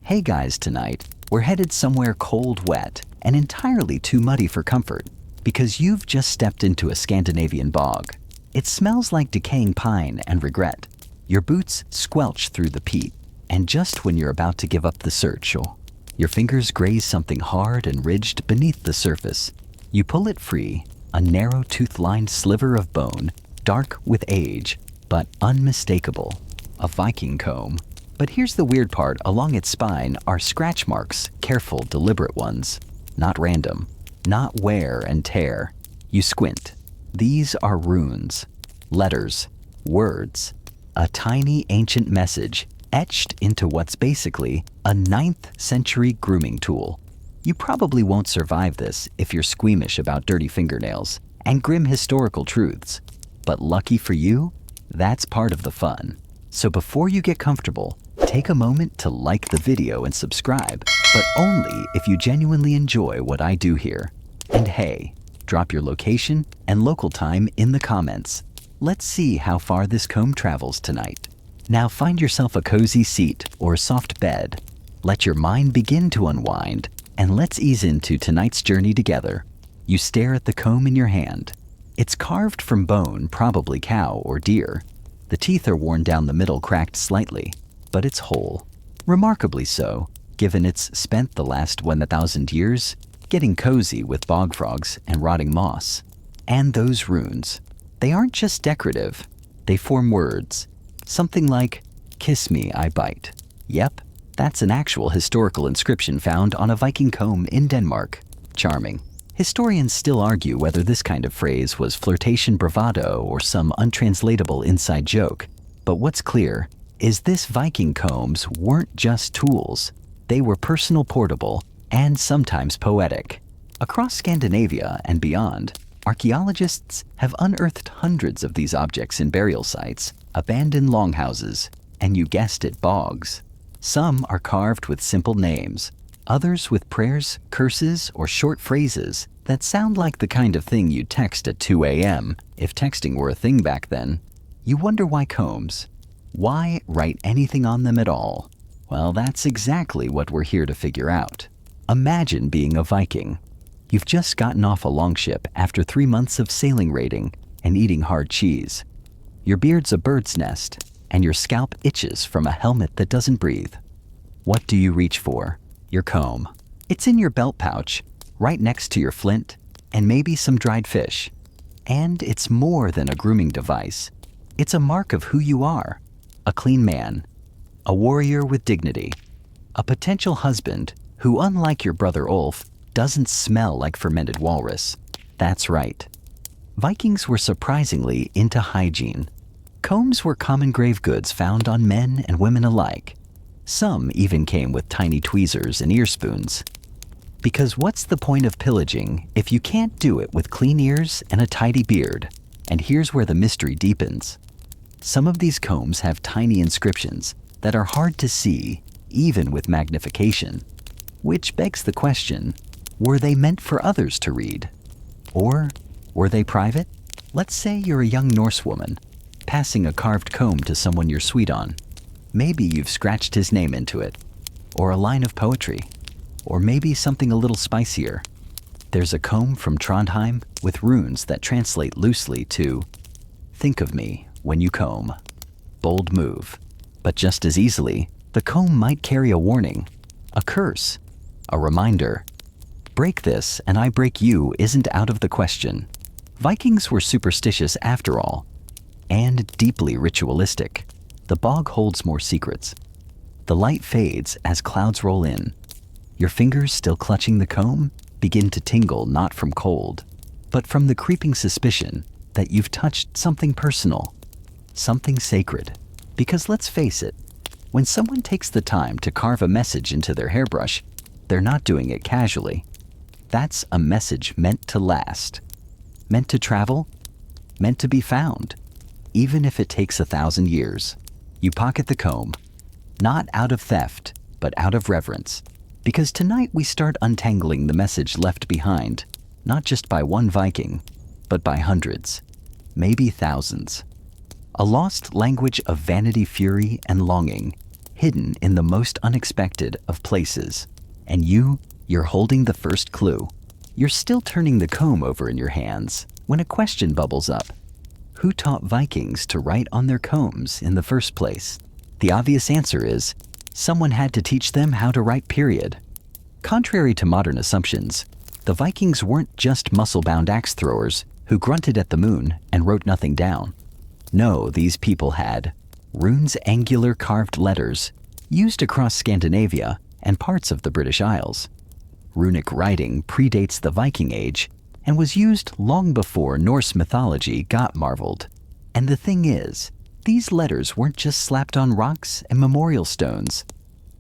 Hey guys, tonight we're headed somewhere cold, wet, and entirely too muddy for comfort because you've just stepped into a Scandinavian bog. It smells like decaying pine and regret. Your boots squelch through the peat, and just when you're about to give up the search, your fingers graze something hard and ridged beneath the surface. You pull it free, a narrow tooth-lined sliver of bone, dark with age, but unmistakable. A Viking comb. But here's the weird part. Along its spine are scratch marks, careful, deliberate ones. Not random. Not wear and tear. You squint. These are runes. Letters. Words. A tiny ancient message etched into what's basically a 9th century grooming tool. You probably won't survive this if you're squeamish about dirty fingernails and grim historical truths. But lucky for you, that's part of the fun. So before you get comfortable, take a moment to like the video and subscribe, but only if you genuinely enjoy what I do here. And hey, drop your location and local time in the comments. Let's see how far this comb travels tonight. Now find yourself a cozy seat or a soft bed. Let your mind begin to unwind, and let's ease into tonight's journey together. You stare at the comb in your hand. It's carved from bone, probably cow or deer. The teeth are worn down the middle, cracked slightly, but it's whole. Remarkably so, given it's spent the last 1,000 years getting cozy with bog frogs and rotting moss. And those runes, they aren't just decorative, they form words. Something like, "Kiss me, I bite." Yep, that's an actual historical inscription found on a Viking comb in Denmark. Charming. Historians still argue whether this kind of phrase was flirtation bravado or some untranslatable inside joke. But what's clear is this Viking combs weren't just tools. They were personal, portable, and sometimes poetic. Across Scandinavia and beyond, archaeologists have unearthed hundreds of these objects in burial sites, abandoned longhouses, and you guessed it, bogs. Some are carved with simple names, others with prayers, curses, or short phrases that sound like the kind of thing you'd text at 2 a.m. if texting were a thing back then. You wonder why combs? Why write anything on them at all? Well, that's exactly what we're here to figure out. Imagine being a Viking. You've just gotten off a longship after 3 months of sailing, raiding, and eating hard cheese. Your beard's a bird's nest, and your scalp itches from a helmet that doesn't breathe. What do you reach for? Your comb. It's in your belt pouch, right next to your flint, and maybe some dried fish. And it's more than a grooming device. It's a mark of who you are. A clean man. A warrior with dignity. A potential husband who, unlike your brother Ulf, doesn't smell like fermented walrus. That's right. Vikings were surprisingly into hygiene. Combs were common grave goods found on men and women alike. Some even came with tiny tweezers and ear spoons. Because what's the point of pillaging if you can't do it with clean ears and a tidy beard? And here's where the mystery deepens. Some of these combs have tiny inscriptions that are hard to see, even with magnification. Which begs the question, were they meant for others to read? Or were they private? Let's say you're a young Norse woman, passing a carved comb to someone you're sweet on. Maybe you've scratched his name into it, or a line of poetry, or maybe something a little spicier. There's a comb from Trondheim with runes that translate loosely to, "Think of me when you comb." Bold move. But just as easily, the comb might carry a warning, a curse, a reminder. Break this and I break you isn't out of the question. Vikings were superstitious after all, and deeply ritualistic. The bog holds more secrets. The light fades as clouds roll in. Your fingers, still clutching the comb, begin to tingle, not from cold, but from the creeping suspicion that you've touched something personal, something sacred. Because let's face it, when someone takes the time to carve a message into their hairbrush, they're not doing it casually. That's a message meant to last, meant to travel, meant to be found, even if it takes 1,000 years. You pocket the comb, not out of theft, but out of reverence. Because tonight we start untangling the message left behind, not just by one Viking, but by hundreds, maybe thousands. A lost language of vanity, fury, and longing, hidden in the most unexpected of places. And you're holding the first clue. You're still turning the comb over in your hands when a question bubbles up. Who taught Vikings to write on their combs in the first place? The obvious answer is, someone had to teach them how to write, period. Contrary to modern assumptions, the Vikings weren't just muscle-bound axe throwers who grunted at the moon and wrote nothing down. No, these people had runes, angular carved letters used across Scandinavia and parts of the British Isles. Runic writing predates the Viking Age and was used long before Norse mythology got marveled. And the thing is, these letters weren't just slapped on rocks and memorial stones.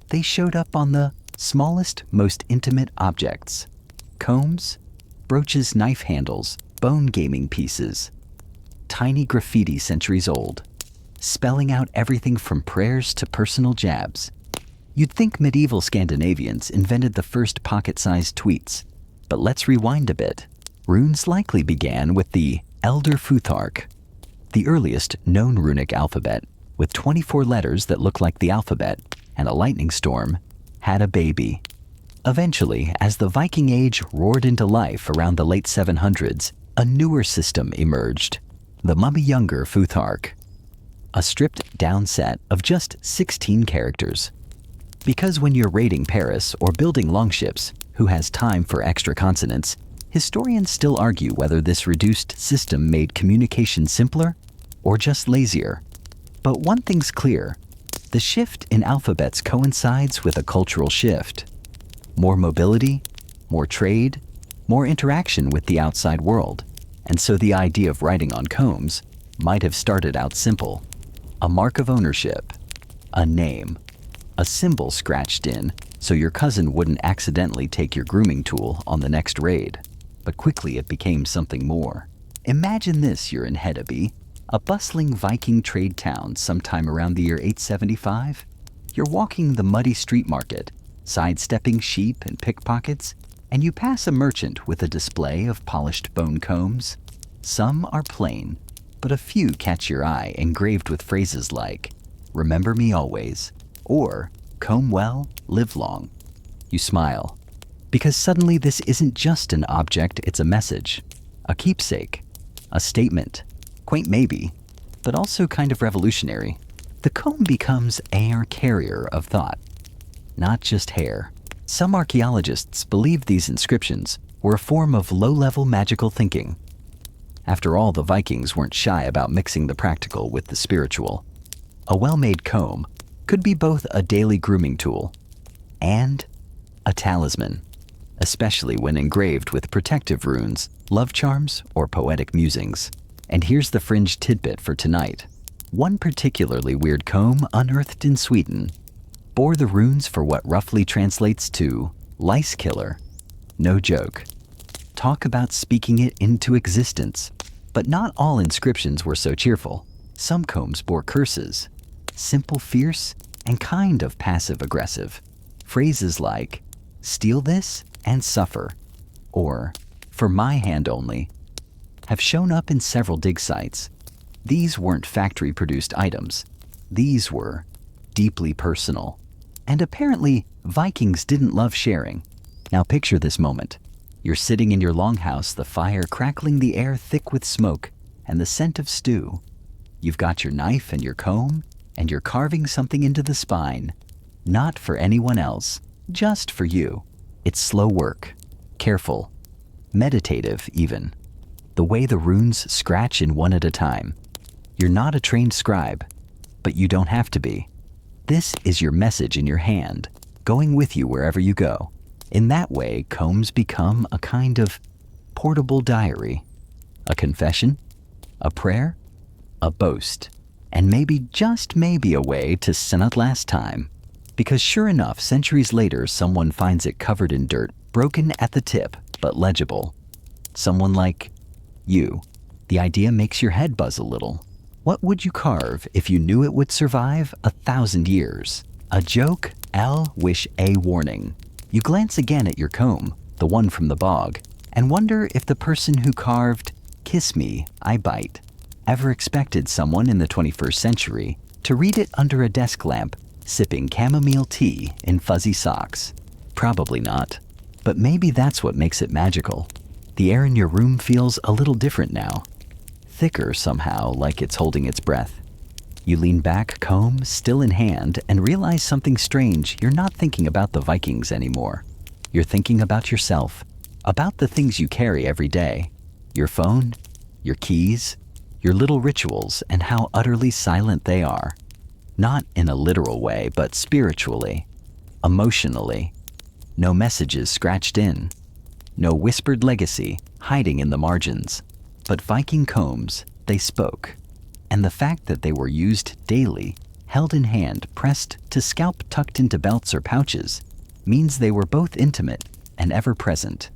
They showed up on the smallest, most intimate objects. Combs, brooches, knife handles, bone gaming pieces. Tiny graffiti centuries old, spelling out everything from prayers to personal jabs. You'd think medieval Scandinavians invented the first pocket-sized tweets, but let's rewind a bit. Runes likely began with the Elder Futhark, the earliest known runic alphabet, with 24 letters that look like the alphabet, and a lightning storm, had a baby. Eventually, as the Viking Age roared into life around the late 700s, a newer system emerged, the Mummy-Younger Futhark, a stripped-down set of just 16 characters. Because when you're raiding Paris or building longships, who has time for extra consonants, historians still argue whether this reduced system made communication simpler or just lazier. But one thing's clear, the shift in alphabets coincides with a cultural shift. More mobility, more trade, more interaction with the outside world. And so the idea of writing on combs might have started out simple. A mark of ownership, a name, a symbol scratched in so your cousin wouldn't accidentally take your grooming tool on the next raid. But quickly it became something more. Imagine this, you're in Hedeby, a bustling Viking trade town sometime around the year 875. You're walking the muddy street market, sidestepping sheep and pickpockets, and you pass a merchant with a display of polished bone combs. Some are plain, but a few catch your eye, engraved with phrases like, "Remember me always," or "Comb well, live long." You smile, because suddenly this isn't just an object, it's a message, a keepsake, a statement. Quaint maybe, but also kind of revolutionary. The comb becomes a carrier of thought, not just hair. Some archaeologists believe these inscriptions were a form of low-level magical thinking. After all, the Vikings weren't shy about mixing the practical with the spiritual. A well-made comb could be both a daily grooming tool and a talisman, especially when engraved with protective runes, love charms, or poetic musings. And here's the fringe tidbit for tonight. One particularly weird comb unearthed in Sweden bore the runes for what roughly translates to lice killer. No joke. Talk about speaking it into existence. But not all inscriptions were so cheerful. Some combs bore curses, simple, fierce, and kind of passive-aggressive. Phrases like, "Steal this and suffer," or "For my hand only," have shown up in several dig sites. These weren't factory-produced items. These were deeply personal. And apparently, Vikings didn't love sharing. Now picture this moment. You're sitting in your longhouse, the fire crackling, the air thick with smoke, and the scent of stew. You've got your knife and your comb, and you're carving something into the spine. Not for anyone else, just for you. It's slow work, careful, meditative even. The way the runes scratch in one at a time. You're not a trained scribe, but you don't have to be. This is your message in your hand, going with you wherever you go. In that way, combs become a kind of portable diary, a confession, a prayer, a boast, and maybe, just maybe, a way to sin at last time. Because sure enough, centuries later, someone finds it covered in dirt, broken at the tip, but legible. Someone like you. The idea makes your head buzz a little. What would you carve if you knew it would survive 1,000 years? A joke? Wish a warning. You glance again at your comb, the one from the bog, and wonder if the person who carved, "Kiss me, I bite," ever expected someone in the 21st century to read it under a desk lamp sipping chamomile tea in fuzzy socks. Probably not, but maybe that's what makes it magical. The air in your room feels a little different now, thicker somehow, like it's holding its breath. You lean back, comb still in hand, and realize something strange. You're not thinking about the Vikings anymore. You're thinking about yourself, about the things you carry every day. Your phone, your keys, your little rituals, and how utterly silent they are. Not in a literal way, but spiritually, emotionally. No messages scratched in. No whispered legacy hiding in the margins. But Viking combs, they spoke. And the fact that they were used daily, held in hand, pressed to scalp tucked into belts or pouches, means they were both intimate and ever-present.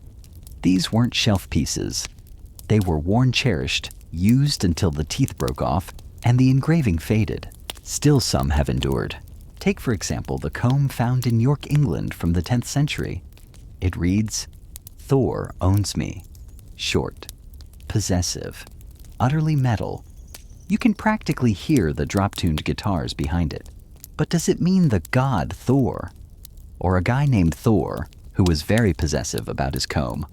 These weren't shelf pieces. They were worn, cherished, used until the teeth broke off and the engraving faded. Still, some have endured. Take, for example, the comb found in York, England from the 10th century. It reads, "Thor owns me." Short, possessive, utterly metal. You can practically hear the drop-tuned guitars behind it. But does it mean the god Thor? Or a guy named Thor who was very possessive about his comb?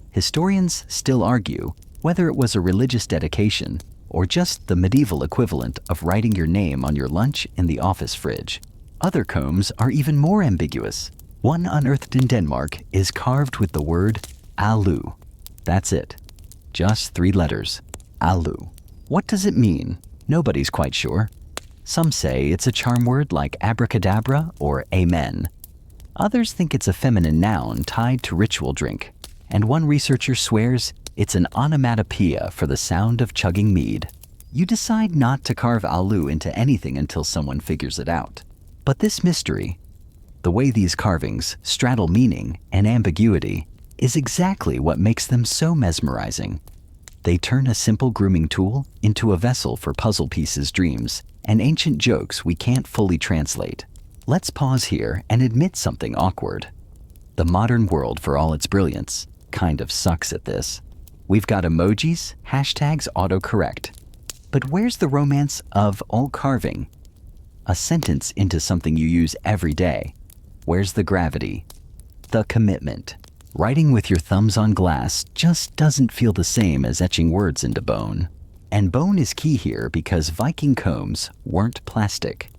Historians still argue whether it was a religious dedication or just the medieval equivalent of writing your name on your lunch in the office fridge. Other combs are even more ambiguous. One unearthed in Denmark is carved with the word alu. That's it. Just 3 letters. Alu. What does it mean? Nobody's quite sure. Some say it's a charm word like abracadabra or amen. Others think it's a feminine noun tied to ritual drink. And one researcher swears it's an onomatopoeia for the sound of chugging mead. You decide not to carve alu into anything until someone figures it out. But this mystery, the way these carvings straddle meaning and ambiguity, is exactly what makes them so mesmerizing. They turn a simple grooming tool into a vessel for puzzle pieces, dreams, and ancient jokes we can't fully translate. Let's pause here and admit something awkward. The modern world, for all its brilliance, kind of sucks at this. We've got emojis, hashtags, autocorrect. But where's the romance of all carving? A sentence into something you use every day. Where's the gravity? The commitment. Writing with your thumbs on glass just doesn't feel the same as etching words into bone. And bone is key here because Viking combs weren't plastic.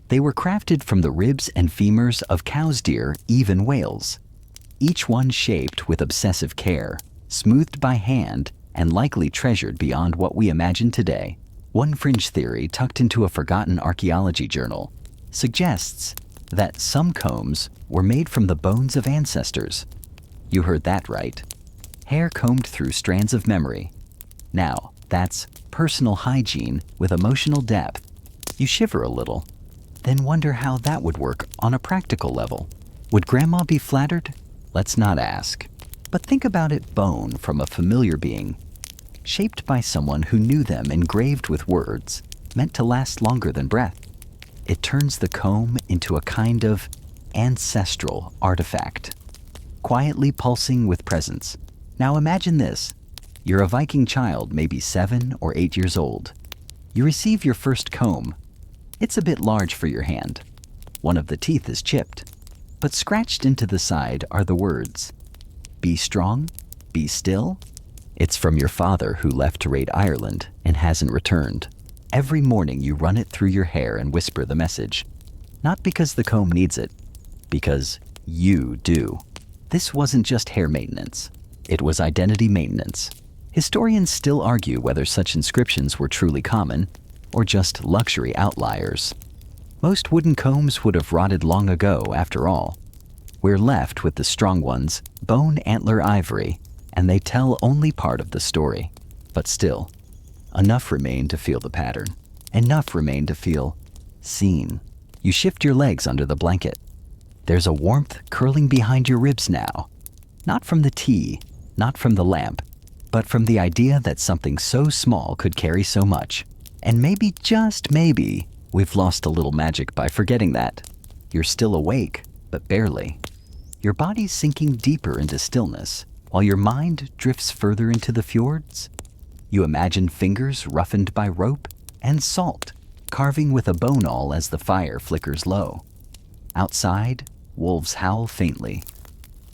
They were crafted from the ribs and femurs of cows, deer, even whales. Each one shaped with obsessive care, smoothed by hand, and likely treasured beyond what we imagine today. One fringe theory tucked into a forgotten archaeology journal suggests that some combs were made from the bones of ancestors. You heard that right. Hair combed through strands of memory. Now, that's personal hygiene with emotional depth. You shiver a little, then wonder how that would work on a practical level. Would Grandma be flattered? Let's not ask. But think about it: bone from a familiar being, shaped by someone who knew them, engraved with words, meant to last longer than breath. It turns the comb into a kind of ancestral artifact, quietly pulsing with presence. Now imagine this. You're a Viking child, maybe 7 or 8 years old. You receive your first comb. It's a bit large for your hand. One of the teeth is chipped, but scratched into the side are the words, "Be strong, be still." It's from your father, who left to raid Ireland and hasn't returned. Every morning you run it through your hair and whisper the message. Not because the comb needs it, because you do. This wasn't just hair maintenance. It was identity maintenance. Historians still argue whether such inscriptions were truly common or just luxury outliers. Most wooden combs would have rotted long ago, after all. We're left with the strong ones, bone, antler, ivory, and they tell only part of the story. But still, enough remain to feel the pattern. Enough remain to feel seen. You shift your legs under the blanket. There's a warmth curling behind your ribs now. Not from the tea, not from the lamp, but from the idea that something so small could carry so much. And maybe, just maybe, we've lost a little magic by forgetting that. You're still awake, but barely. Your body's sinking deeper into stillness, while your mind drifts further into the fjords. You imagine fingers roughened by rope and salt, carving with a bone awl as the fire flickers low. Outside, wolves howl faintly.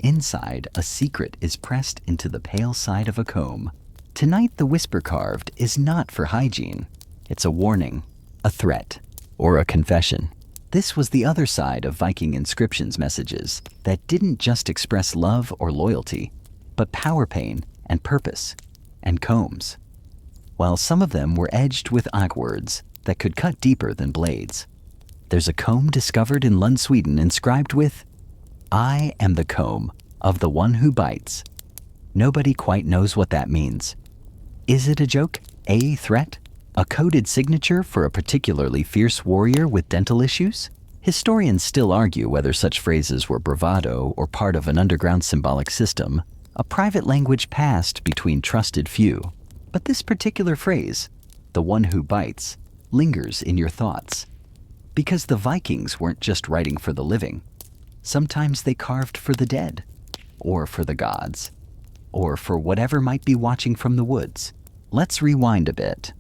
Inside, a secret is pressed into the pale side of a comb. Tonight, the whisper carved is not for hygiene. It's a warning, a threat, or a confession. This was the other side of Viking inscriptions messages that didn't just express love or loyalty, but power pain and purpose and combs. While some of them were edged with ag words that could cut deeper than blades. There's a comb discovered in Lund, Sweden, inscribed with, "I am the comb of the one who bites." Nobody quite knows what that means. Is it a joke? A threat? A coded signature for a particularly fierce warrior with dental issues? Historians still argue whether such phrases were bravado or part of an underground symbolic system, a private language passed between trusted few. But this particular phrase, the one who bites, lingers in your thoughts. Because the Vikings weren't just writing for the living. Sometimes they carved for the dead, or for the gods, or for whatever might be watching from the woods. Let's rewind a bit.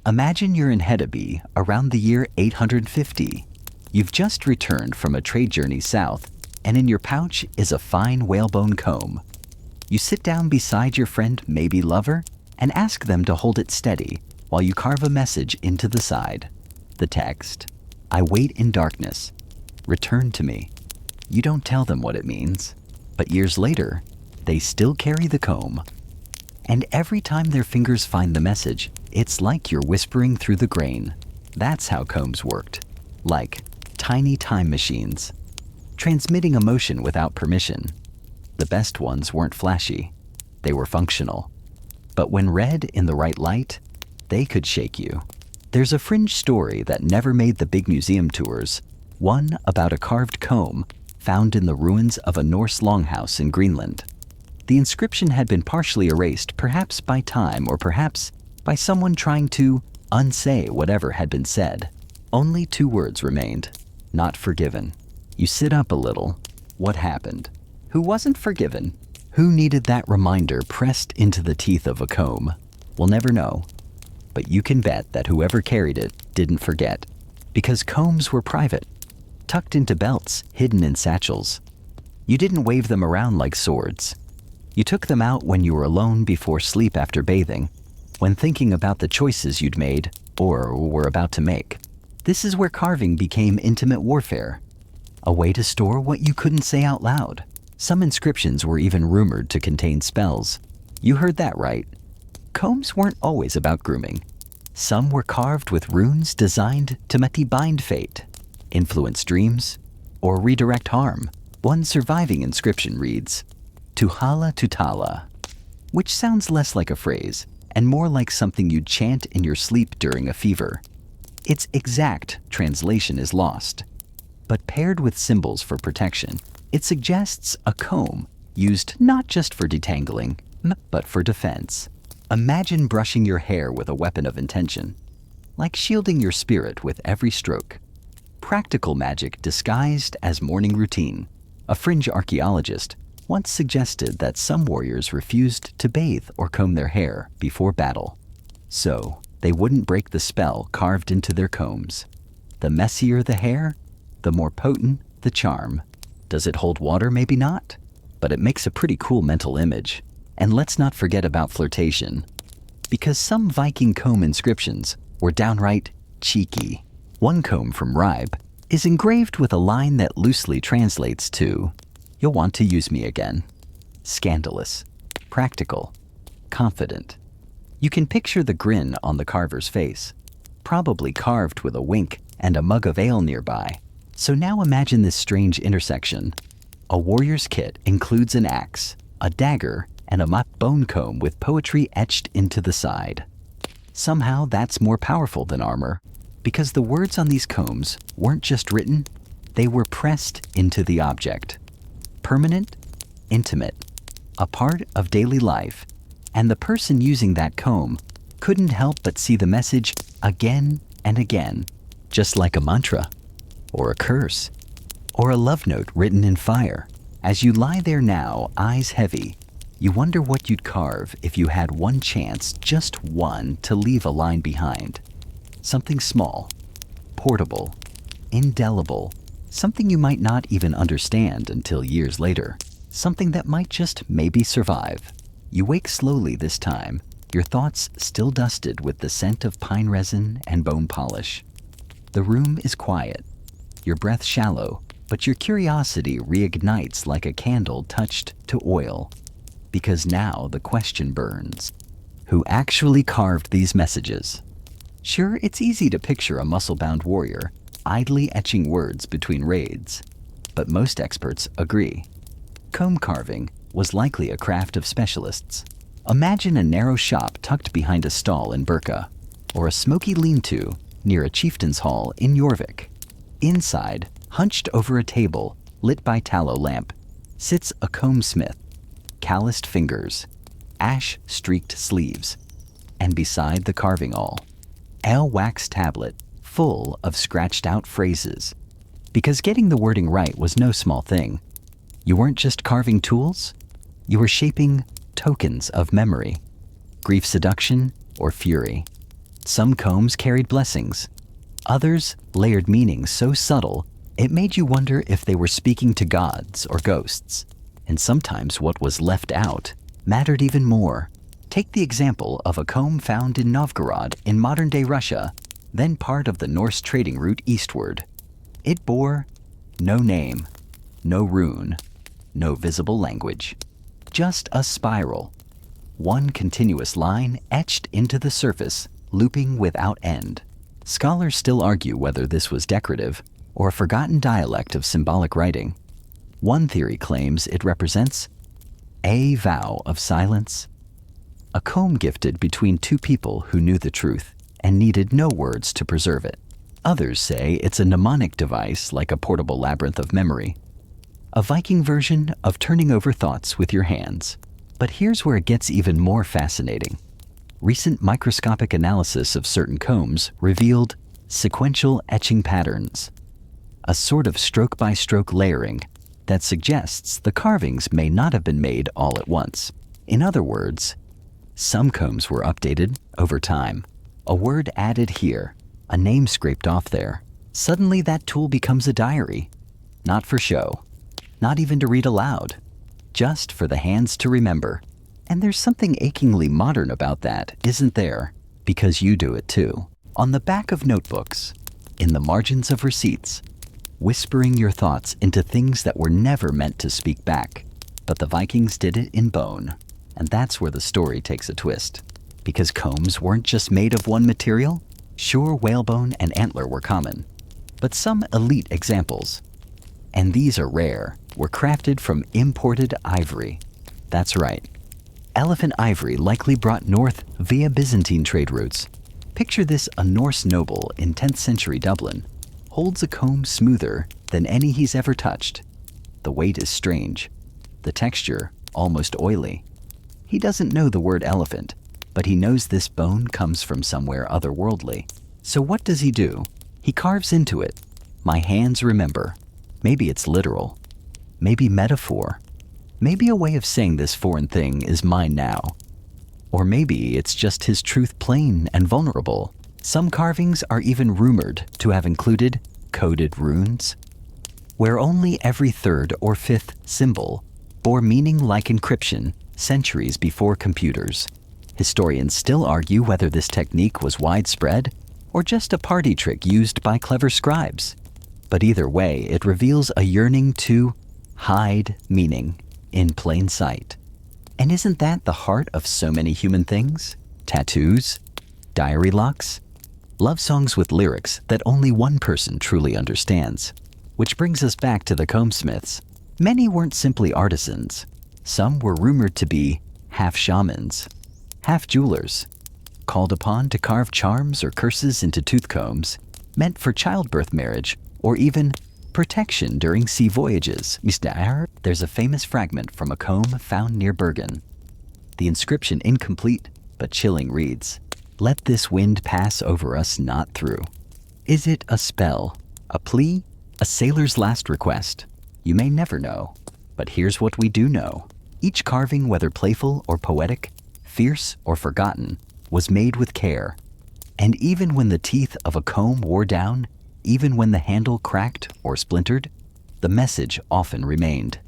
Imagine you're in Hedeby around the year 850. You've just returned from a trade journey south, and in your pouch is a fine whalebone comb. You sit down beside your friend, maybe lover, and ask them to hold it steady while you carve a message into the side. The text, "I wait in darkness. Return to me." You don't tell them what it means, but years later, they still carry the comb. And every time their fingers find the message, it's like you're whispering through the grain. That's how combs worked, like tiny time machines, transmitting emotion without permission. The best ones weren't flashy, they were functional. But when read in the right light, they could shake you. There's a fringe story that never made the big museum tours, one about a carved comb found in the ruins of a Norse longhouse in Greenland. The inscription had been partially erased, perhaps by time or perhaps by someone trying to unsay whatever had been said. Only 2 words remained, "Not forgiven." You sit up a little. What happened? Who wasn't forgiven? Who needed that reminder pressed into the teeth of a comb? We'll never know. But you can bet that whoever carried it didn't forget, because combs were private, tucked into belts, hidden in satchels. You didn't wave them around like swords. You took them out when you were alone before sleep after bathing, when thinking about the choices you'd made or were about to make. This is where carving became intimate warfare, a way to store what you couldn't say out loud. Some inscriptions were even rumored to contain spells. You heard that right. Combs weren't always about grooming. Some were carved with runes designed to bind fate, influence dreams, or redirect harm. One surviving inscription reads, "Tuhala Tutala," which sounds less like a phrase and more like something you'd chant in your sleep during a fever. Its exact translation is lost, but paired with symbols for protection, it suggests a comb used not just for detangling, but for defense. Imagine brushing your hair with a weapon of intention, like shielding your spirit with every stroke. Practical magic disguised as morning routine. A fringe archaeologist once suggested that some warriors refused to bathe or comb their hair before battle, so they wouldn't break the spell carved into their combs. The messier the hair, the more potent the charm. Does it hold water? Maybe not, but it makes a pretty cool mental image. And let's not forget about flirtation, because some Viking comb inscriptions were downright cheeky. One comb from Ribe is engraved with a line that loosely translates to, "You'll want to use me again." Scandalous, practical, confident. You can picture the grin on the carver's face, probably carved with a wink and a mug of ale nearby. So now imagine this strange intersection. A warrior's kit includes an axe, a dagger, and a bone comb with poetry etched into the side. Somehow that's more powerful than armor, because the words on these combs weren't just written, they were pressed into the object. Permanent, intimate, a part of daily life, and the person using that comb couldn't help but see the message again and again, just like a mantra, or a curse, or a love note written in fire. As you lie there now, eyes heavy, you wonder what you'd carve if you had one chance, just one, to leave a line behind. Something small, portable, indelible, something you might not even understand until years later, something that might just maybe survive. You wake slowly this time, your thoughts still dusted with the scent of pine resin and bone polish. The room is quiet, your breath shallow, but your curiosity reignites like a candle touched to oil. Because now the question burns. Who actually carved these messages? Sure, it's easy to picture a muscle-bound warrior idly etching words between raids, but most experts agree. Comb carving was likely a craft of specialists. Imagine a narrow shop tucked behind a stall in Burka, or a smoky lean-to near a chieftain's hall in Jorvik. Inside, hunched over a table lit by tallow lamp, sits a comb smith, calloused fingers, ash-streaked sleeves, and beside the carving awl, a wax tablet full of scratched-out phrases. Because getting the wording right was no small thing. You weren't just carving tools, you were shaping tokens of memory, grief seduction, or fury. Some combs carried blessings, others layered meanings so subtle it made you wonder if they were speaking to gods or ghosts. And sometimes what was left out mattered even more. Take the example of a comb found in Novgorod in modern-day Russia, then part of the Norse trading route eastward. It bore no name, no rune, no visible language, just a spiral, one continuous line etched into the surface, looping without end. Scholars still argue whether this was decorative or a forgotten dialect of symbolic writing. One theory claims it represents a vow of silence, a comb gifted between two people who knew the truth and needed no words to preserve it. Others say it's a mnemonic device like a portable labyrinth of memory, a Viking version of turning over thoughts with your hands. But here's where it gets even more fascinating. Recent microscopic analysis of certain combs revealed sequential etching patterns, a sort of stroke-by-stroke layering that suggests the carvings may not have been made all at once. In other words, some combs were updated over time. A word added here, a name scraped off there. Suddenly that tool becomes a diary, not for show, not even to read aloud, just for the hands to remember. And there's something achingly modern about that, isn't there? Because you do it too. On the back of notebooks, in the margins of receipts, whispering your thoughts into things that were never meant to speak back. But the Vikings did it in bone. And that's where the story takes a twist. Because combs weren't just made of one material. Sure, whalebone and antler were common, but some elite examples, and these are rare, were crafted from imported ivory. That's right. Elephant ivory likely brought north via Byzantine trade routes. Picture this: a Norse noble in 10th century Dublin holds a comb smoother than any he's ever touched. The weight is strange, the texture almost oily. He doesn't know the word elephant, but he knows this bone comes from somewhere otherworldly. So what does he do? He carves into it. My hands remember. Maybe it's literal. Maybe metaphor. Maybe a way of saying this foreign thing is mine now. Or maybe it's just his truth, plain and vulnerable. Some carvings are even rumored to have included coded runes, where only every third or fifth symbol bore meaning like encryption centuries before computers. Historians still argue whether this technique was widespread or just a party trick used by clever scribes. But either way, it reveals a yearning to hide meaning in plain sight. And isn't that the heart of so many human things? Tattoos, diary locks, love songs with lyrics that only one person truly understands. Which brings us back to the combsmiths. Many weren't simply artisans. Some were rumored to be half shamans, half jewelers, called upon to carve charms or curses into tooth combs, meant for childbirth, marriage, or even protection during sea voyages. There's a famous fragment from a comb found near Bergen. The inscription, incomplete but chilling, reads, "Let this wind pass over us, not through." Is it a spell, a plea, a sailor's last request? You may never know, but here's what we do know. Each carving, whether playful or poetic, fierce or forgotten, was made with care. And even when the teeth of a comb wore down, even when the handle cracked or splintered, the message often remained.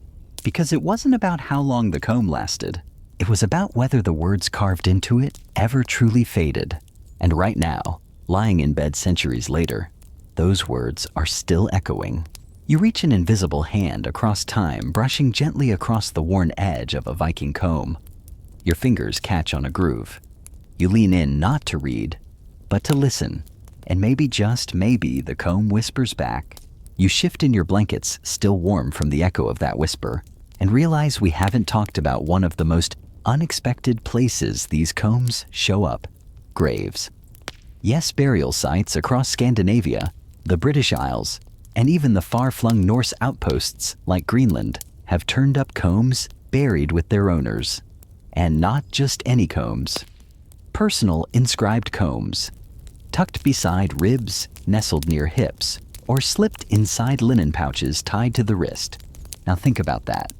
Because it wasn't about how long the comb lasted. It was about whether the words carved into it ever truly faded. And right now, lying in bed centuries later, those words are still echoing. You reach an invisible hand across time, brushing gently across the worn edge of a Viking comb. Your fingers catch on a groove. You lean in not to read, but to listen. And maybe, just maybe, the comb whispers back. You shift in your blankets, still warm from the echo of that whisper, and realize we haven't talked about one of the most unexpected places these combs show up: graves. Yes, burial sites across Scandinavia, the British Isles, and even the far-flung Norse outposts like Greenland have turned up combs buried with their owners. And not just any combs. Personal inscribed combs, tucked beside ribs, nestled near hips, or slipped inside linen pouches tied to the wrist. Now think about that.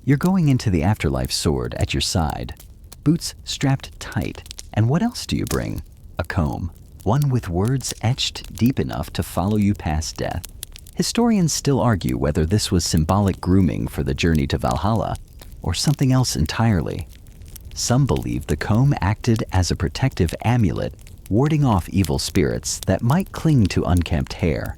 You're going into the afterlife, sword at your side, boots strapped tight, and what else do you bring? A comb, one with words etched deep enough to follow you past death. Historians still argue whether this was symbolic grooming for the journey to Valhalla or something else entirely. Some believe the comb acted as a protective amulet, warding off evil spirits that might cling to unkempt hair.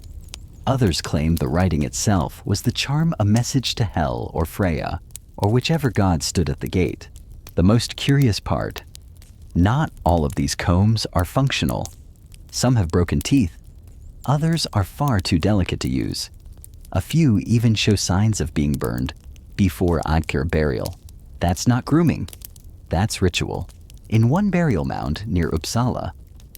Others claim the writing itself was the charm, a message to Hel or Freya, or whichever god stood at the gate. The most curious part: not all of these combs are functional. Some have broken teeth. Others are far too delicate to use. A few even show signs of being burned before Adkir burial. That's not grooming. That's ritual. In one burial mound near Uppsala,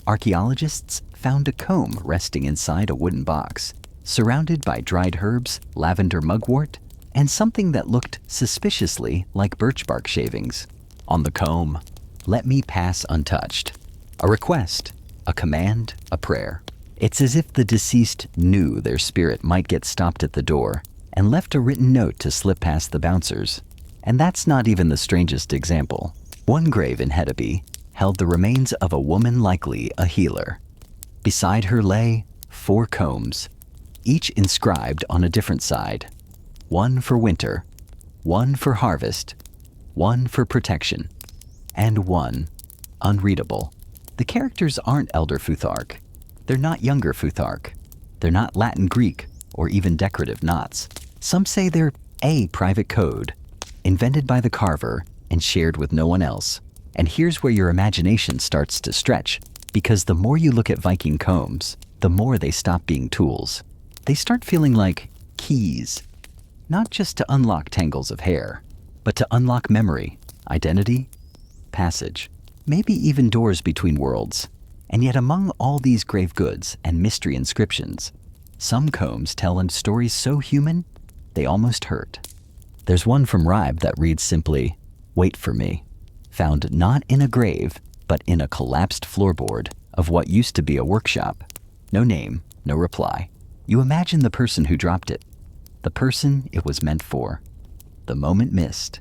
archaeologists found a comb resting inside a wooden box, surrounded by dried herbs, lavender mugwort, and something that looked suspiciously like birch bark shavings. On the comb, "Let me pass untouched." A request, a command, a prayer. It's as if the deceased knew their spirit might get stopped at the door and left a written note to slip past the bouncers. And that's not even the strangest example. One grave in Hedeby held the remains of a woman, likely a healer. Beside her lay 4 combs, each inscribed on a different side. One for winter, one for harvest, one for protection, and one unreadable. The characters aren't Elder Futhark. They're not younger Futhark. They're not Latin Greek or even decorative knots. Some say they're a private code, invented by the carver and shared with no one else. And here's where your imagination starts to stretch, because the more you look at Viking combs, the more they stop being tools. They start feeling like keys, not just to unlock tangles of hair, but to unlock memory, identity, passage, maybe even doors between worlds. And yet among all these grave goods and mystery inscriptions, some combs tell stories so human, they almost hurt. There's one from Ribe that reads simply, "Wait for me," found not in a grave, but in a collapsed floorboard of what used to be a workshop. No name, no reply. You imagine the person who dropped it, the person it was meant for, the moment missed,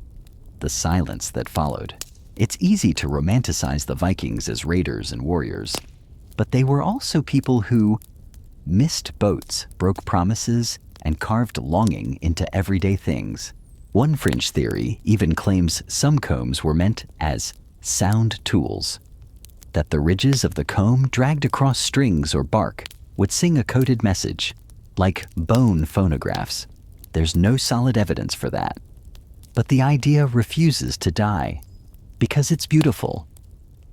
the silence that followed. It's easy to romanticize the Vikings as raiders and warriors, but they were also people who missed boats, broke promises, and carved longing into everyday things. One fringe theory even claims some combs were meant as sound tools, that the ridges of the comb dragged across strings or bark would sing a coded message, like bone phonographs. There's no solid evidence for that. But the idea refuses to die, because it's beautiful,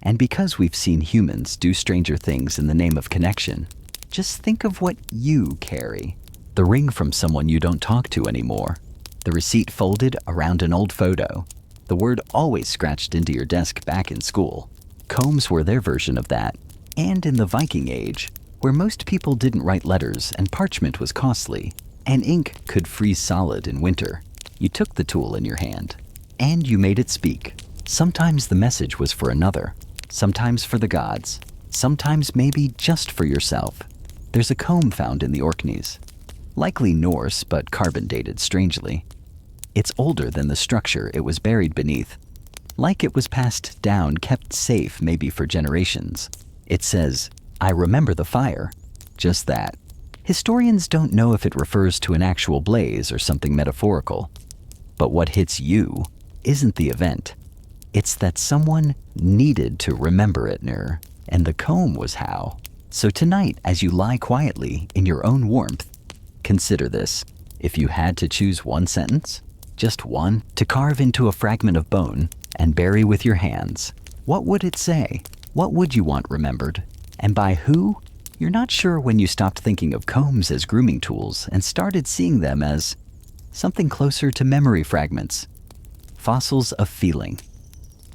and because we've seen humans do stranger things in the name of connection. Just think of what you carry. The ring from someone you don't talk to anymore, the receipt folded around an old photo, the word always scratched into your desk back in school. Combs were their version of that. And in the Viking Age, where most people didn't write letters and parchment was costly, and ink could freeze solid in winter, you took the tool in your hand, and you made it speak. Sometimes the message was for another, sometimes for the gods, sometimes maybe just for yourself. There's a comb found in the Orkneys, likely Norse but carbon dated strangely. It's older than the structure it was buried beneath, like it was passed down, kept safe maybe for generations. It says, "I remember the fire," just that. Historians don't know if it refers to an actual blaze or something metaphorical. But what hits you isn't the event. It's that someone needed to remember it, and the comb was how. So tonight, as you lie quietly in your own warmth, consider this. If you had to choose one sentence, just one, to carve into a fragment of bone and bury with your hands, what would it say? What would you want remembered? And by who? You're not sure when you stopped thinking of combs as grooming tools and started seeing them as something closer to memory fragments, fossils of feeling,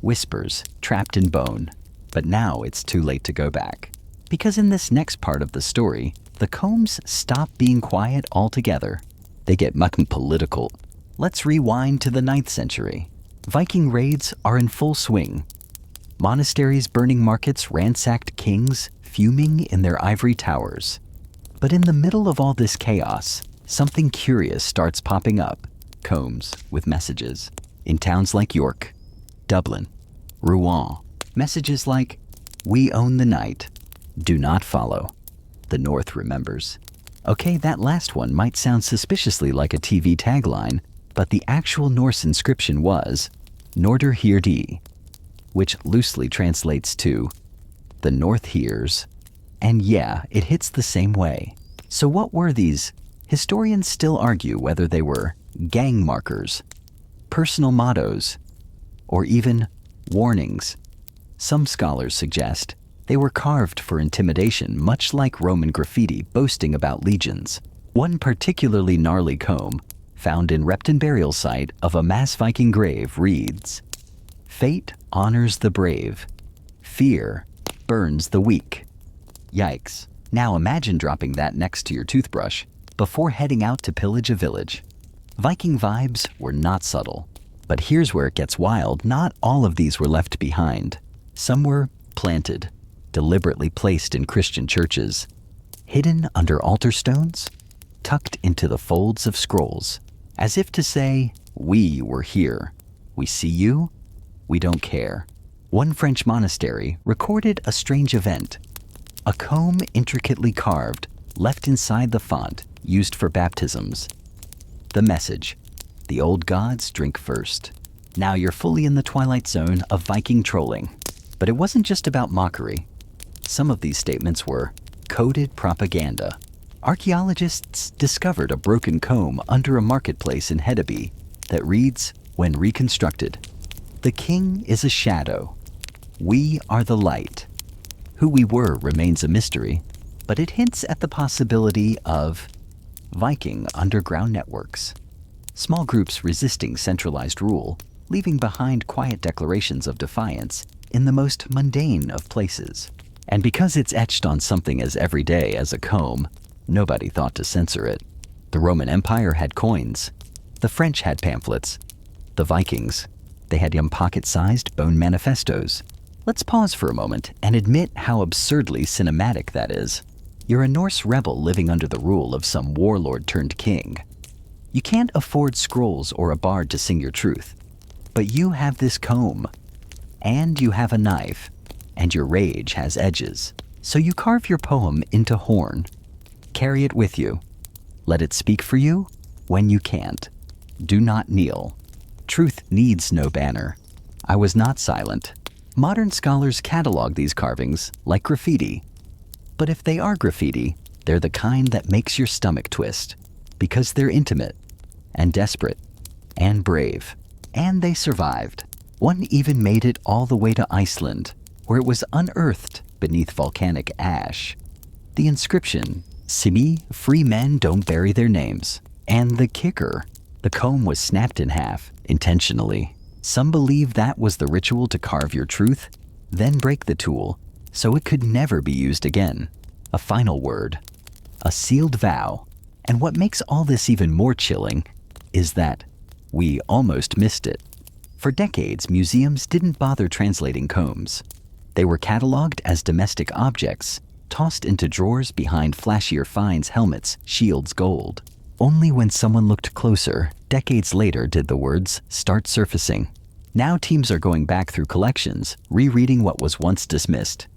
whispers trapped in bone. But now it's too late to go back. Because in this next part of the story, the combs stop being quiet altogether. They get much political. Let's rewind to the 9th century. Viking raids are in full swing. Monasteries burning markets, ransacked kings fuming in their ivory towers. But in the middle of all this chaos, something curious starts popping up. Combs with messages. In towns like York, Dublin, Rouen, messages like, "We own the night. Do not follow. The North remembers." Okay, that last one might sound suspiciously like a TV tagline, but the actual Norse inscription was Norder hear die, which loosely translates to "The North hears." And yeah, it hits the same way. So what were these? Historians still argue whether they were gang markers, personal mottos, or even warnings. Some scholars suggest they were carved for intimidation, much like Roman graffiti boasting about legions. One particularly gnarly comb, found in Repton burial site of a mass Viking grave, reads, "Fate honors the brave. Fear burns the weak." Yikes. Now imagine dropping that next to your toothbrush before heading out to pillage a village. Viking vibes were not subtle. But here's where it gets wild. Not all of these were left behind. Some were planted, deliberately placed in Christian churches, hidden under altar stones, tucked into the folds of scrolls, as if to say, "We were here. We see you. We don't care." One French monastery recorded a strange event. A comb intricately carved, left inside the font used for baptisms. The message, "The old gods drink first." Now you're fully in the twilight zone of Viking trolling. But it wasn't just about mockery. Some of these statements were coded propaganda. Archaeologists discovered a broken comb under a marketplace in Hedeby that reads, when reconstructed, "The king is a shadow. We are the light." Who we were remains a mystery, but it hints at the possibility of Viking underground networks. Small groups resisting centralized rule, leaving behind quiet declarations of defiance in the most mundane of places. And because it's etched on something as everyday as a comb, nobody thought to censor it. The Roman Empire had coins. The French had pamphlets. The Vikings, they had young pocket-sized bone manifestos. Let's pause for a moment and admit how absurdly cinematic that is. You're a Norse rebel living under the rule of some warlord turned king. You can't afford scrolls or a bard to sing your truth. But you have this comb, and you have a knife, and your rage has edges. So you carve your poem into horn. Carry it with you. Let it speak for you when you can't. Do not kneel. Truth needs no banner. I was not silent. Modern scholars catalog these carvings like graffiti. But if they are graffiti, they're the kind that makes your stomach twist, because they're intimate and desperate and brave. And they survived. One even made it all the way to Iceland, where it was unearthed beneath volcanic ash. The inscription, "Simi, free men don't bury their names." And the kicker, the comb was snapped in half, intentionally. Some believe that was the ritual to carve your truth, then break the tool, so it could never be used again. A final word, a sealed vow. And what makes all this even more chilling is that we almost missed it. For decades, museums didn't bother translating combs. They were cataloged as domestic objects, tossed into drawers behind flashier finds, helmets, shields, gold. Only when someone looked closer, decades later, did the words start surfacing. Now teams are going back through collections, rereading what was once dismissed.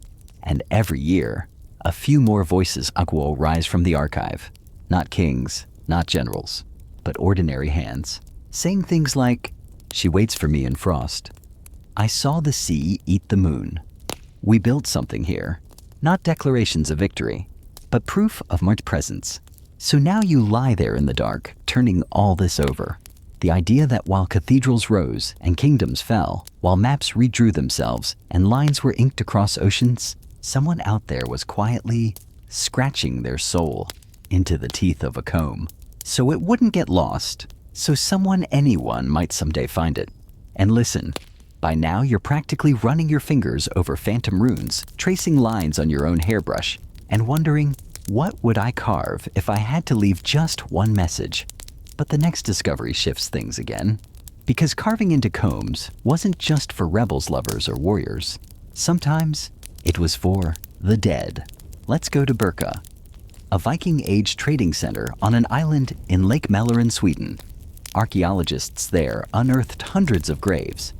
And every year, A few more voices will rise from the archive. Not kings, not generals, but ordinary hands, saying things like, "She waits for me in frost. I saw the sea eat the moon. We built something here." Not declarations of victory, but proof of much presence. So now you lie there in the dark, turning all this over. The idea that while cathedrals rose and kingdoms fell, while maps redrew themselves and lines were inked across oceans, someone out there was quietly scratching their soul into the teeth of a comb, so it wouldn't get lost, so anyone might someday find it. And listen, by now you're practically running your fingers over phantom runes, tracing lines on your own hairbrush, and wondering, what would I carve if I had to leave just one message? But the next discovery shifts things again, because carving into combs wasn't just for rebels, lovers, or warriors. Sometimes it was for the dead. Let's go to Birka, a Viking Age trading center on an island in Lake Mälaren, Sweden. Archaeologists there unearthed hundreds of graves.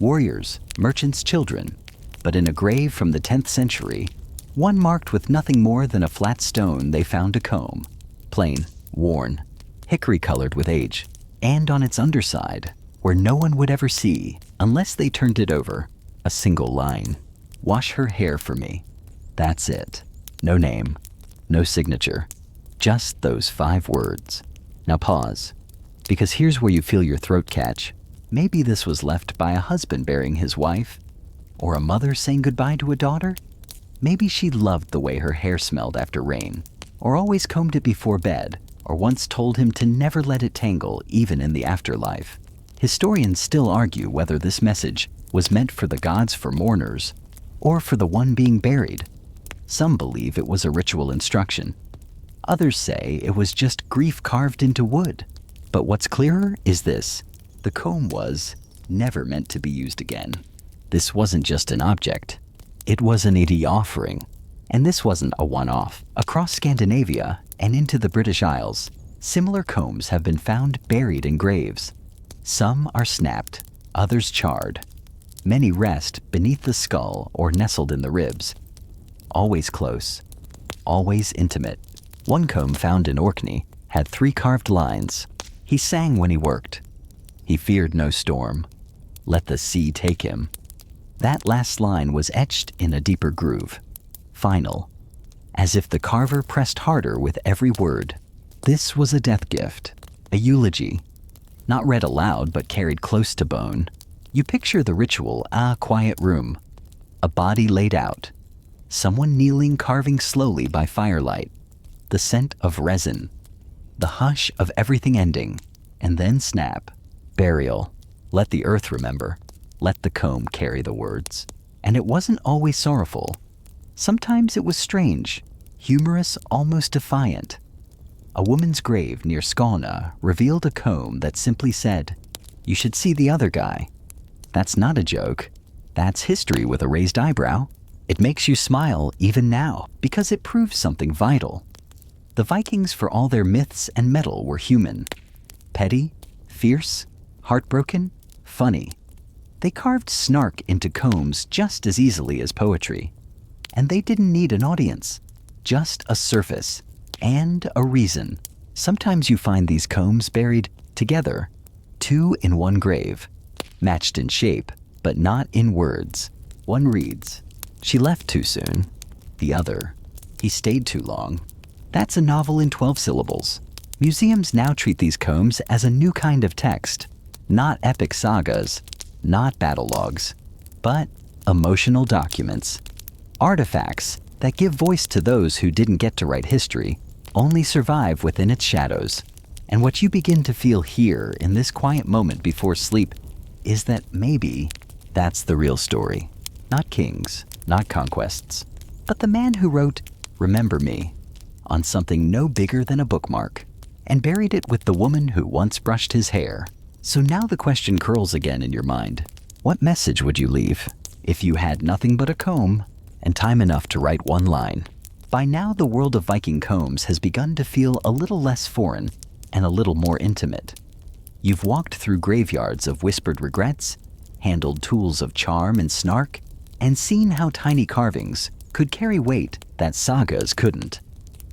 Warriors, merchants, children, but in a grave from the 10th century, one marked with nothing more than a flat stone, they found a comb. Plain, worn, hickory-colored with age, and on its underside, where no one would ever see unless they turned it over, a single line. "Wash her hair for me." That's it. No name, no signature, just those 5 words. Now pause, because here's where you feel your throat catch. Maybe this was left by a husband burying his wife, or a mother saying goodbye to a daughter. Maybe she loved the way her hair smelled after rain, or always combed it before bed, or once told him to never let it tangle even in the afterlife. Historians still argue whether this message was meant for the gods, for mourners, or for the one being buried. Some believe it was a ritual instruction. Others say it was just grief carved into wood. But what's clearer is this: the comb was never meant to be used again. This wasn't just an object. It was an Eid offering. And this wasn't a one-off. Across Scandinavia and into the British Isles, similar combs have been found buried in graves. Some are snapped, others charred. Many rest beneath the skull or nestled in the ribs. Always close, always intimate. One comb found in Orkney had 3 carved lines. He sang when he worked. He feared no storm. Let the sea take him. That last line was etched in a deeper groove. Final, as if the carver pressed harder with every word. This was a death gift, a eulogy, not read aloud but carried close to bone. You picture the ritual, a quiet room, a body laid out, someone kneeling, carving slowly by firelight, the scent of resin, the hush of everything ending, and then snap, burial. Let the earth remember, let the comb carry the words. And it wasn't always sorrowful. Sometimes it was strange, humorous, almost defiant. A woman's grave near Skalna revealed a comb that simply said, "You should see the other guy." That's not a joke. That's history with a raised eyebrow. It makes you smile even now because it proves something vital. The Vikings, for all their myths and metal, were human. Petty, fierce, heartbroken, funny. They carved snark into combs just as easily as poetry. And they didn't need an audience, just a surface and a reason. Sometimes you find these combs buried together, 2 in one grave, matched in shape, but not in words. One reads, "She left too soon." The other, "He stayed too long." That's a novel in 12 syllables. Museums now treat these combs as a new kind of text, not epic sagas, not battle logs, but emotional documents. Artifacts that give voice to those who didn't get to write history, only survive within its shadows. And what you begin to feel here in this quiet moment before sleep is that maybe that's the real story. Not kings, not conquests, but the man who wrote "Remember Me" on something no bigger than a bookmark and buried it with the woman who once brushed his hair. So now the question curls again in your mind. What message would you leave if you had nothing but a comb and time enough to write one line? By now, the world of Viking combs has begun to feel a little less foreign and a little more intimate. You've walked through graveyards of whispered regrets, handled tools of charm and snark, and seen how tiny carvings could carry weight that sagas couldn't.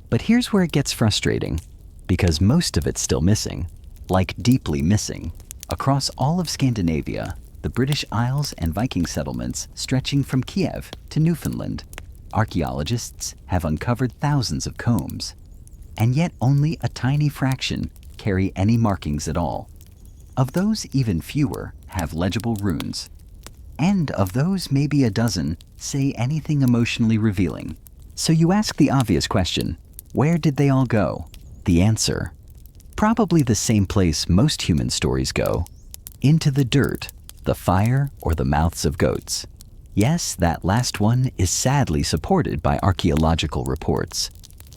But here's where it gets frustrating, because most of it's still missing, like deeply missing. Across all of Scandinavia, the British Isles and Viking settlements stretching from Kiev to Newfoundland, archaeologists have uncovered thousands of combs, and yet only a tiny fraction carry any markings at all. Of those, even fewer have legible runes. And of those, maybe a dozen say anything emotionally revealing. So you ask the obvious question, where did they all go? The answer, probably the same place most human stories go, into the dirt, the fire, or the mouths of goats. Yes, that last one is sadly supported by archaeological reports.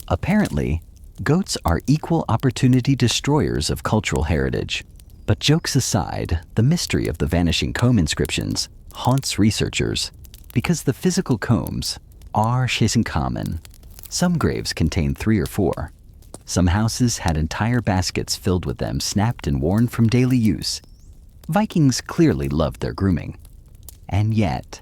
Apparently, goats are equal opportunity destroyers of cultural heritage. But jokes aside, the mystery of the vanishing comb inscriptions haunts researchers because the physical combs are common. Some graves contain 3 or 4. Some houses had entire baskets filled with them, snapped and worn from daily use. Vikings clearly loved their grooming. And yet,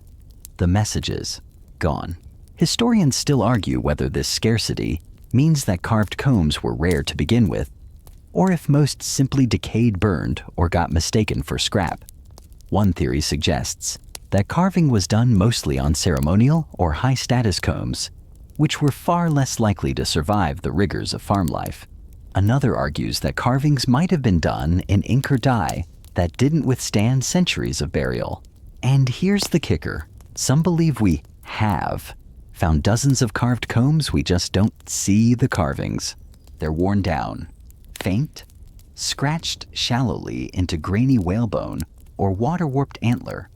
the messages, gone. Historians still argue whether this scarcity means that carved combs were rare to begin with, or if most simply decayed, burned, or got mistaken for scrap. One theory suggests that carving was done mostly on ceremonial or high-status combs, which were far less likely to survive the rigors of farm life. Another argues that carvings might have been done in ink or dye that didn't withstand centuries of burial. And here's the kicker. Some believe we have found dozens of carved combs, we just don't see the carvings. They're worn down, faint, scratched shallowly into grainy whalebone or water-warped antler.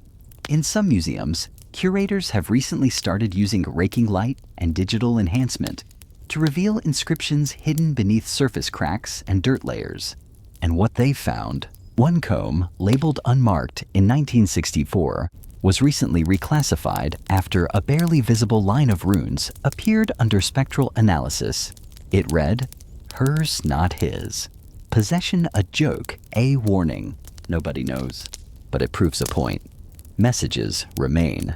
In some museums, curators have recently started using raking light and digital enhancement to reveal inscriptions hidden beneath surface cracks and dirt layers. And what they found, one comb, labeled unmarked in 1964, was recently reclassified after a barely visible line of runes appeared under spectral analysis. It read, "Hers, not his. Possession a joke, a warning." Nobody knows, but it proves a point. Messages remain.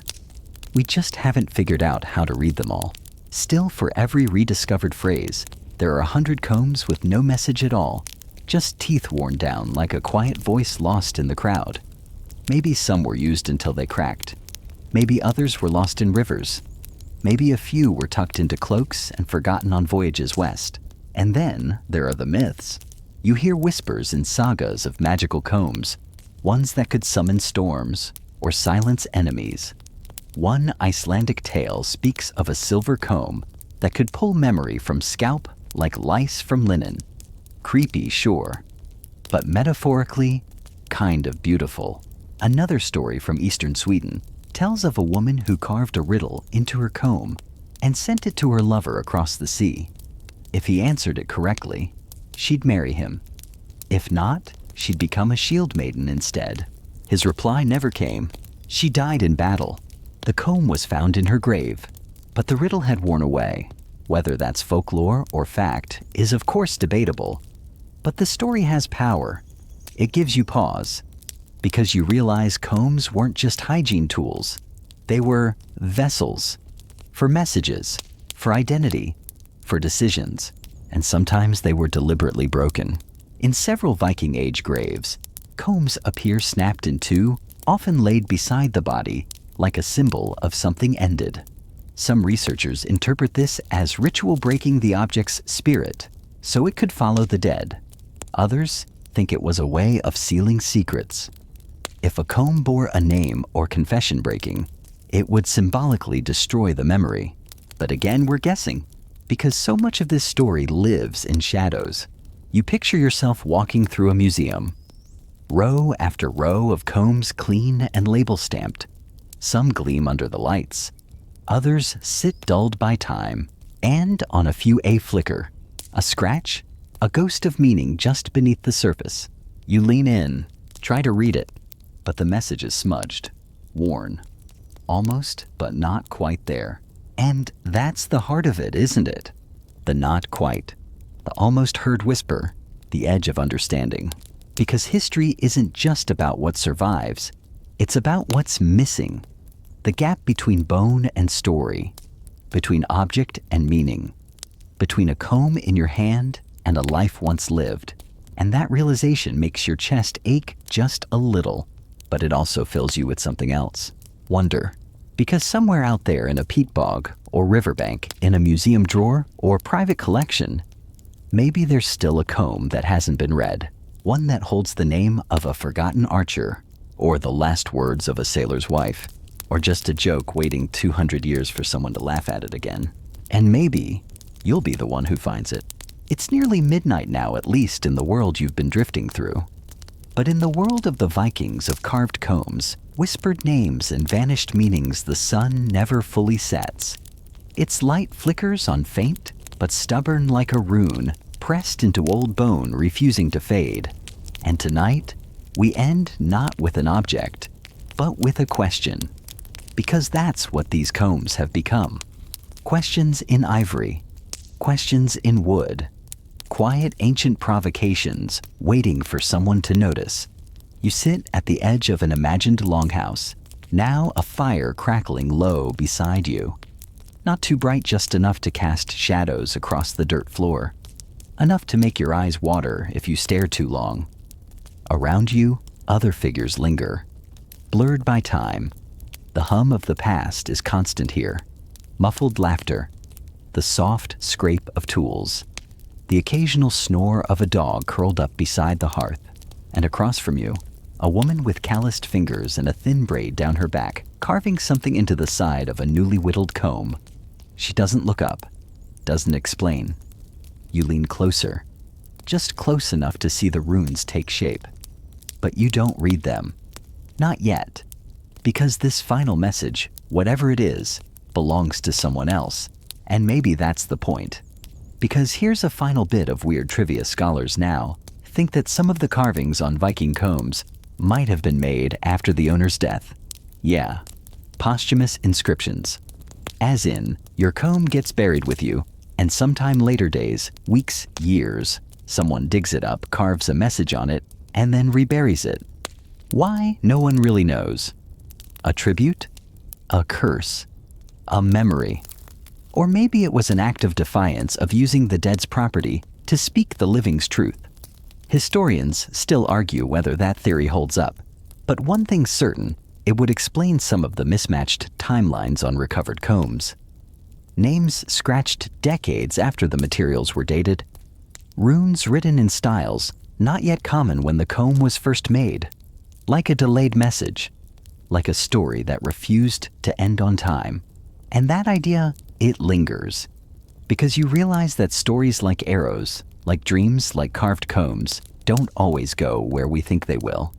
We just haven't figured out how to read them all. Still, for every rediscovered phrase, there are 100 combs with no message at all, just teeth worn down like a quiet voice lost in the crowd. Maybe some were used until they cracked. Maybe others were lost in rivers. Maybe a few were tucked into cloaks and forgotten on voyages west. And then there are the myths. You hear whispers in sagas of magical combs, ones that could summon storms or silence enemies. One Icelandic tale speaks of a silver comb that could pull memory from scalp like lice from linen. Creepy, sure, but metaphorically, kind of beautiful. Another story from eastern Sweden tells of a woman who carved a riddle into her comb and sent it to her lover across the sea. If he answered it correctly, she'd marry him. If not, she'd become a shield maiden instead. His reply never came. She died in battle. The comb was found in her grave, but the riddle had worn away. Whether that's folklore or fact is of course debatable, but the story has power. It gives you pause, because you realize combs weren't just hygiene tools. They were vessels for messages, for identity, for decisions, and sometimes they were deliberately broken. In several Viking Age graves, combs appear snapped in two, often laid beside the body, like a symbol of something ended. Some researchers interpret this as ritual breaking the object's spirit, so it could follow the dead. Others think it was a way of sealing secrets. If a comb bore a name or confession breaking, it would symbolically destroy the memory. But again, we're guessing, because so much of this story lives in shadows. You picture yourself walking through a museum. Row after row of combs, clean and label stamped. Some gleam under the lights. Others sit dulled by time, and on a few a flicker. A scratch, a ghost of meaning just beneath the surface. You lean in, try to read it, but the message is smudged, worn. Almost, but not quite there. And that's the heart of it, isn't it? The not quite. The almost heard whisper, the edge of understanding. Because history isn't just about what survives, it's about what's missing. The gap between bone and story. between object and meaning, between a comb in your hand and a life once lived. And that realization makes your chest ache just a little, but it also fills you with something else. Wonder. Because somewhere out there in a peat bog or riverbank, in a museum drawer or private collection, maybe there's still a comb that hasn't been read, one that holds the name of a forgotten archer, or the last words of a sailor's wife, or just a joke waiting 200 years for someone to laugh at it again. And maybe you'll be the one who finds it. It's nearly midnight now, at least in the world you've been drifting through. But in the world of the Vikings of carved combs, whispered names and vanished meanings, the sun never fully sets. Its light flickers on faint, but stubborn like a rune, pressed into old bone, refusing to fade. And tonight, we end not with an object, but with a question. Because that's what these combs have become. Questions in ivory, questions in wood, quiet ancient provocations waiting for someone to notice. You sit at the edge of an imagined longhouse, now a fire crackling low beside you. Not too bright, just enough to cast shadows across the dirt floor. Enough to make your eyes water if you stare too long. Around you, other figures linger, blurred by time. The hum of the past is constant here. Muffled laughter, the soft scrape of tools, the occasional snore of a dog curled up beside the hearth. And across from you, a woman with calloused fingers and a thin braid down her back, carving something into the side of a newly whittled comb. She doesn't look up, doesn't explain. You lean closer, just close enough to see the runes take shape. But you don't read them. Not yet. Because this final message, whatever it is, belongs to someone else. And maybe that's the point. Because here's a final bit of weird trivia. Scholars now think that some of the carvings on Viking combs might have been made after the owner's death. Yeah, posthumous inscriptions. As in, your comb gets buried with you, and sometime later days, weeks, years, someone digs it up, carves a message on it, and then reburies it. Why? No one really knows. A tribute? A curse? A memory? Or maybe it was an act of defiance of using the dead's property to speak the living's truth. Historians still argue whether that theory holds up, but one thing's certain, it would explain some of the mismatched timelines on recovered combs. Names scratched decades after the materials were dated. Runes written in styles not yet common when the comb was first made. Like a delayed message, like a story that refused to end on time. And that idea, it lingers. Because you realize that stories like arrows, like dreams, like carved combs, don't always go where we think they will.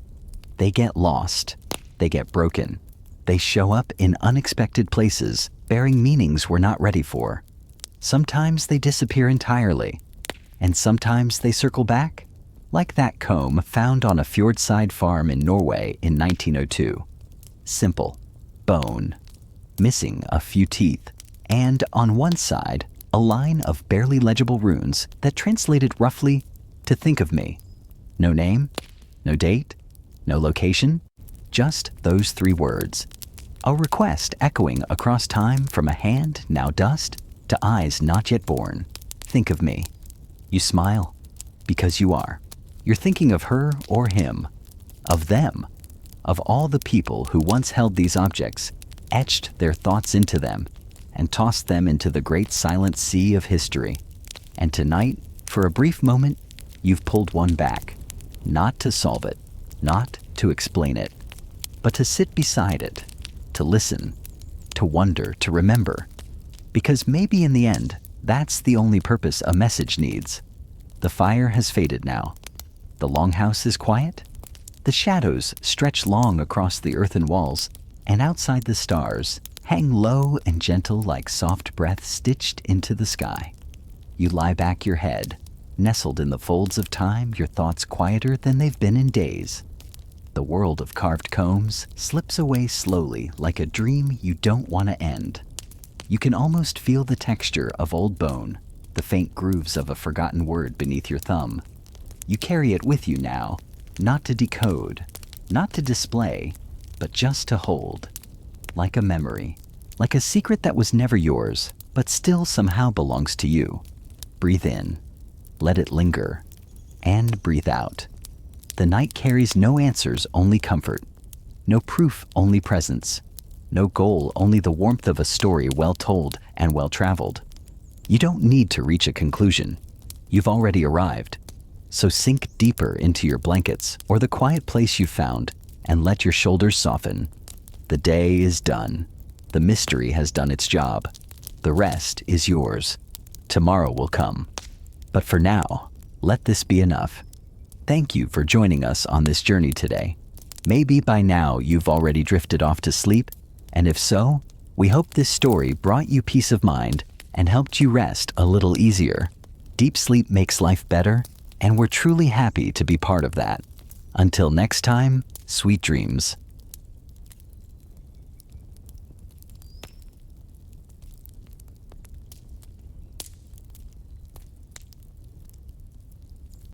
They get lost. They get broken. They show up in unexpected places, bearing meanings we're not ready for. Sometimes they disappear entirely. And sometimes they circle back, like that comb found on a fjordside farm in Norway in 1902. Simple, bone, missing a few teeth, and on one side, a line of barely legible runes that translated roughly to "think of me." No name, no date, no location, just those three words. A request echoing across time from a hand now dust to eyes not yet born. Think of me. You smile, because you are. You're thinking of her or him, of them, of all the people who once held these objects, etched their thoughts into them, and tossed them into the great silent sea of history. And tonight, for a brief moment, you've pulled one back, not to solve it, not to explain it, but to sit beside it, to listen, to wonder, to remember. Because maybe in the end, that's the only purpose a message needs. The fire has faded now. The longhouse is quiet. The shadows stretch long across the earthen walls, and outside the stars hang low and gentle like soft breath stitched into the sky. You lie back your head, nestled in the folds of time, your thoughts quieter than they've been in days. The world of carved combs slips away slowly like a dream you don't want to end. You can almost feel the texture of old bone, the faint grooves of a forgotten word beneath your thumb. You carry it with you now, not to decode, not to display, but just to hold. Like a memory, like a secret that was never yours, but still somehow belongs to you. Breathe in, let it linger, and breathe out. The night carries no answers, only comfort. No proof, only presence. No goal, only the warmth of a story well told and well traveled. You don't need to reach a conclusion. You've already arrived. So sink deeper into your blankets or the quiet place you found and let your shoulders soften. The day is done. The mystery has done its job. The rest is yours. Tomorrow will come. But for now, let this be enough. Thank you for joining us on this journey today. Maybe by now you've already drifted off to sleep, and if so, we hope this story brought you peace of mind and helped you rest a little easier. Deep sleep makes life better, and we're truly happy to be part of that. Until next time, sweet dreams.